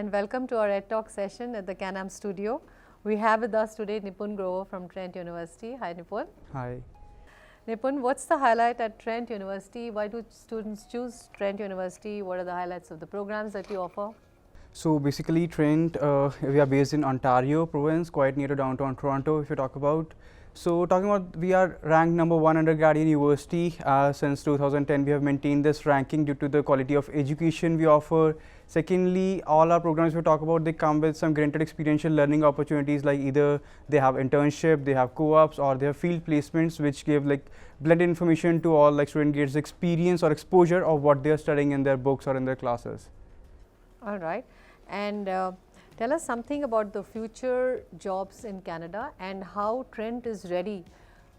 and welcome to our EdTalk session at the Canam studio. We have with us today Nipun Grover from Trent University. Hi Nipun. Hi. Nipun, what's the highlight at Trent University? Why do students choose Trent University? What are the highlights of the programs that you offer? So basically Trent, we are based in Ontario province, quite near to downtown Toronto if you talk about. So talking about, we are ranked #1 undergraduate university. Since 2010 we have maintained this ranking due to the quality of education we offer. Secondly, all our programs we talk about, they come with some granted experiential learning opportunities, like either they have internship, they have co-ops, or they have field placements, which give like blended information to all, like student gets experience or exposure of what they are studying in their books or in their classes. All right. And tell us something about the future jobs in Canada and how Trent is ready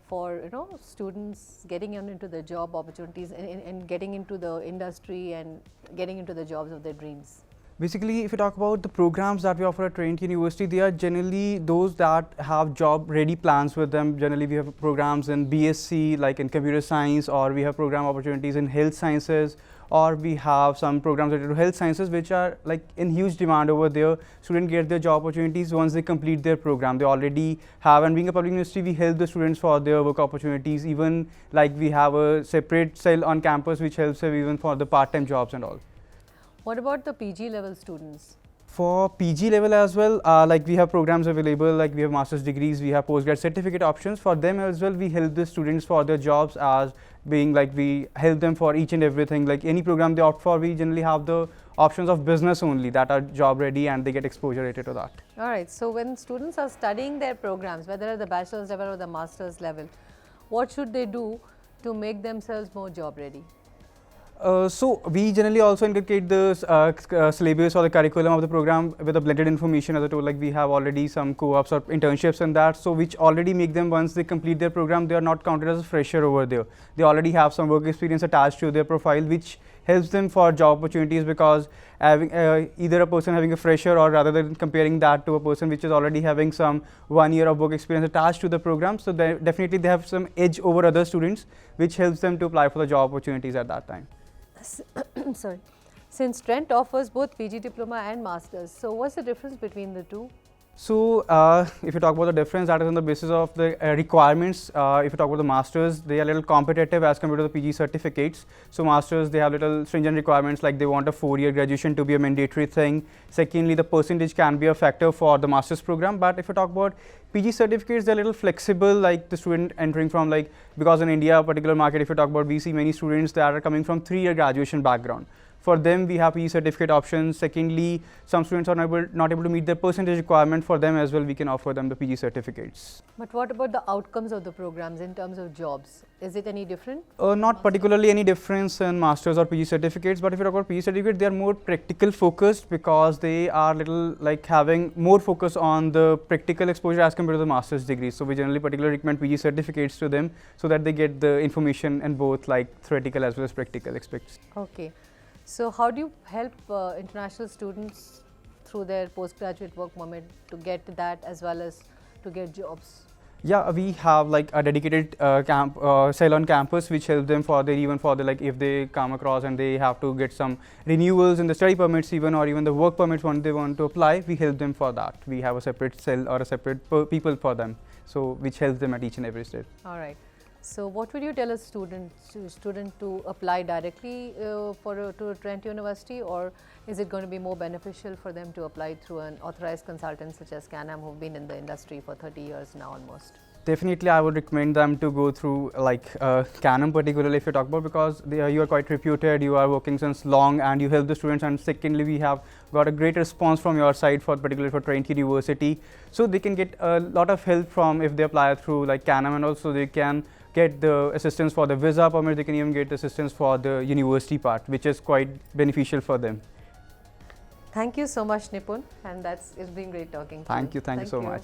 for students getting into the job opportunities and getting into the industry and getting into the jobs of their dreams. Basically, if you talk about the programs that we offer at Trent University, they are generally those that have job ready plans with them. Generally, we have programs in BSc, like in computer science, or we have program opportunities in health sciences, or we have some programs related to health sciences which are like in huge demand over there. Students get their job opportunities once they complete their program. They already have, and being a public university, we help the students for their work opportunities. Even like we have a separate cell on campus which helps them even for the part-time jobs and all. What about the PG level students? For PG level as well, like we have programs available, like we have master's degrees, we have postgrad certificate options. For them as well, we help the students for their jobs, as being like we help them for each and everything. Like any program they opt for, we generally have the options of business only that are job ready and they get exposure related to that. All right. So when students are studying their programs, whether at the bachelor's level or the master's level, what should they do to make themselves more job ready? So we generally also inculcate the syllabus or the curriculum of the program with a blended information. As I told, like we have already some co-ops or internships and that, so which already make them, once they complete their program, they are not counted as a fresher over there. They already have some work experience attached to their profile, which helps them for job opportunities, because having either a person having a fresher, or rather than comparing that to a person which is already having some 1 year of work experience attached to the program, so they definitely they have some edge over other students, which helps them to apply for the job opportunities at that time. Sorry. Since Trent offers both PG diploma and masters, so what's the difference between the two? So if you talk about the difference, that is on the basis of the requirements. If you talk about the masters, they are a little competitive as compared to the PG certificates. So masters, they have little stringent requirements, like they want a 4-year graduation to be a mandatory thing. Secondly, the percentage can be a factor for the masters program. But if you talk about PG certificates, they're a little flexible, like the student entering from, like, because in India, particular market, if you talk about, we see many students that are coming from 3-year graduation background. For them, we have PG certificate options. Secondly, some students are not able to meet their percentage requirement. For them as well, we can offer them the PG certificates. But what about the outcomes of the programs in terms of jobs? Is it any different? Not particularly any difference in masters or PG certificates, but if you talk about PG certificates, they are more practical focused, because they are little like having more focus on the practical exposure as compared to the master's degree. So we generally particularly recommend PG certificates to them, so that they get the information in both like theoretical as well as practical aspects. Okay. So how do you help international students through their postgraduate work permit to get that as well as to get jobs? Yeah, we have like a dedicated cell on campus which helps them for their, even for the, like if they come across and they have to get some renewals in the study permits even, or even the work permits when they want to apply, we help them for that. We have a separate cell or a separate people for them, so which helps them at each and every step. All right. So what would you tell a student to apply directly to Trent University, or is it going to be more beneficial for them to apply through an authorized consultant such as Canam, who've been in the industry for 30 years now almost? Definitely, I would recommend them to go through like Canam, particularly if you talk about, because you are quite reputed, you are working since long and you help the students, and secondly we have got a great response from your side, for particularly for Trent University. So they can get a lot of help from, if they apply through like Canam, and also they can get the assistance for the visa permit, they can even get assistance for the university part, which is quite beneficial for them. Thank you so much, Nipun, and it's been great talking to you. Thank you so much.